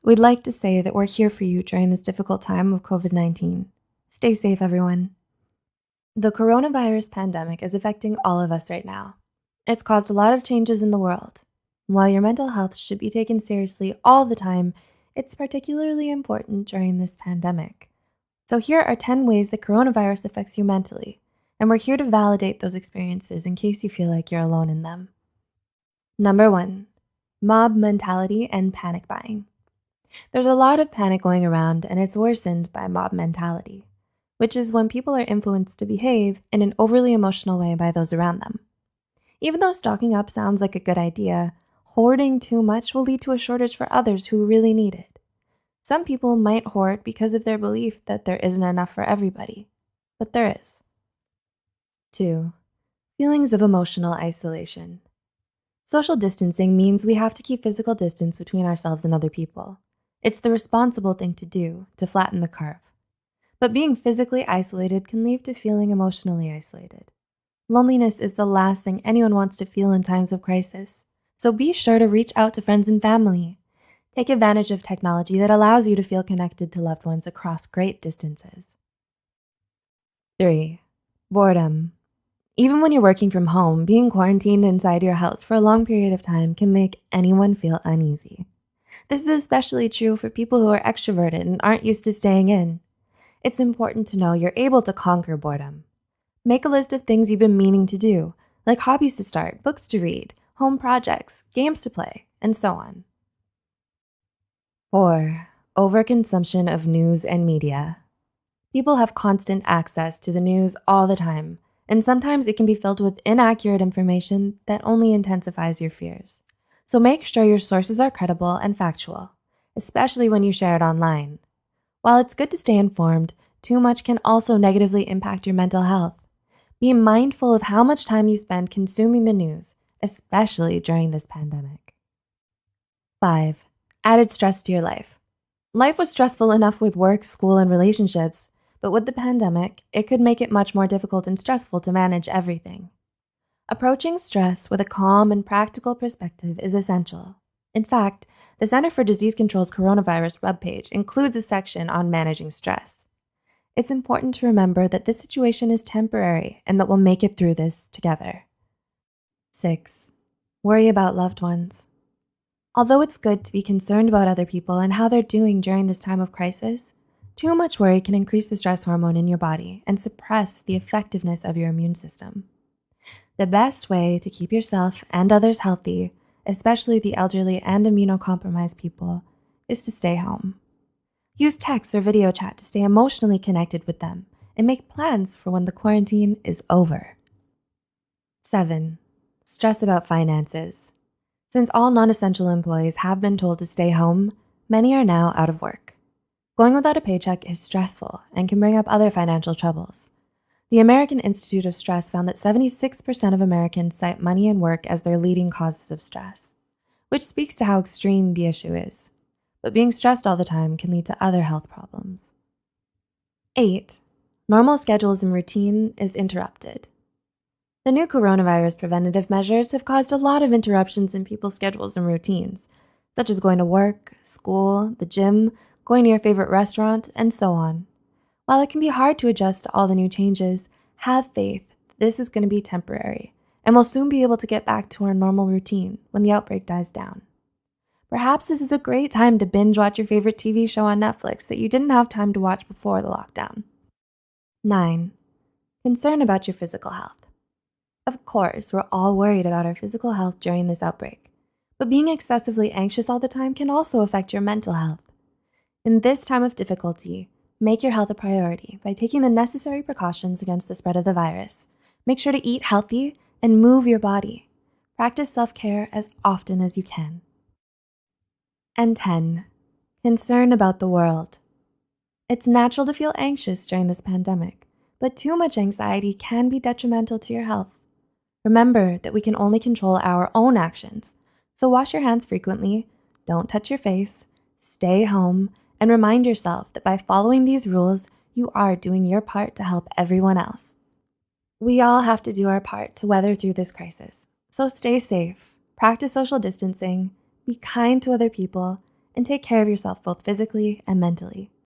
we'd like to say that we're here for you during this difficult time of COVID-19. Stay safe, everyone. The coronavirus pandemic is affecting all of us right now. It's caused a lot of changes in the world. While your mental health should be taken seriously all the time, it's particularly important during this pandemic. So here are 10 ways that coronavirus affects you mentally, and we're here to validate those experiences in case you feel like you're alone in them. Number 1, mob mentality and panic buying. There's a lot of panic going around, and it's worsened by mob mentality, which is when people are influenced to behave in an overly emotional way by those around them. Even though stocking up sounds like a good idea, hoarding too much will lead to a shortage for others who really need it. Some people might hoard because of their belief that there isn't enough for everybody, but there is. 2, feelings of emotional isolation. Social distancing means we have to keep physical distance between ourselves and other people. It's the responsible thing to do to flatten the curve. But being physically isolated can lead to feeling emotionally isolated. Loneliness is the last thing anyone wants to feel in times of crisis, so be sure to reach out to friends and family. Take advantage of technology that allows you to feel connected to loved ones across great distances. 3, boredom. Even when you're working from home, being quarantined inside your house for a long period of time can make anyone feel uneasy. This is especially true for people who are extroverted and aren't used to staying in. It's important to know you're able to conquer boredom. Make a list of things you've been meaning to do, like hobbies to start, books to read, home projects, games to play, and so on. 4, overconsumption of news and media. People have constant access to the news all the time, and sometimes it can be filled with inaccurate information that only intensifies your fears. So make sure your sources are credible and factual, especially when you share it online. While it's good to stay informed, too much can also negatively impact your mental health. Be mindful of how much time you spend consuming the news, especially during this pandemic. 5, added stress to your life. Life was stressful enough with work, school, and relationships, but with the pandemic, it could make it much more difficult and stressful to manage everything. Approaching stress with a calm and practical perspective is essential. In fact, the Center for Disease Control's coronavirus webpage includes a section on managing stress. It's important to remember that this situation is temporary and that we'll make it through this together. 6, worry about loved ones. Although it's good to be concerned about other people and how they're doing during this time of crisis, too much worry can increase the stress hormone in your body and suppress the effectiveness of your immune system. The best way to keep yourself and others healthy, especially the elderly and immunocompromised people, is to stay home. Use text or video chat to stay emotionally connected with them and make plans for when the quarantine is over. 7, stress about finances. Since all non-essential employees have been told to stay home, many are now out of work. Going without a paycheck is stressful and can bring up other financial troubles. The American Institute of Stress found that 76% of Americans cite money and work as their leading causes of stress, which speaks to how extreme the issue is. But being stressed all the time can lead to other health problems. 8, normal schedules and routine is interrupted. The new coronavirus preventative measures have caused a lot of interruptions in people's schedules and routines, such as going to work, school, the gym, going to your favorite restaurant, and so on. While it can be hard to adjust to all the new changes, have faith this is going to be temporary, and we'll soon be able to get back to our normal routine when the outbreak dies down. Perhaps this is a great time to binge watch your favorite TV show on Netflix that you didn't have time to watch before the lockdown. 9, concern about your physical health. Of course, we're all worried about our physical health during this outbreak, but being excessively anxious all the time can also affect your mental health. In this time of difficulty, make your health a priority by taking the necessary precautions against the spread of the virus. Make sure to eat healthy and move your body. Practice self-care as often as you can. And 10, concern about the world. It's natural to feel anxious during this pandemic, but too much anxiety can be detrimental to your health. Remember that we can only control our own actions, so wash your hands frequently, don't touch your face, stay home, and remind yourself that by following these rules, you are doing your part to help everyone else. We all have to do our part to weather through this crisis, so stay safe, practice social distancing, be kind to other people, and take care of yourself both physically and mentally.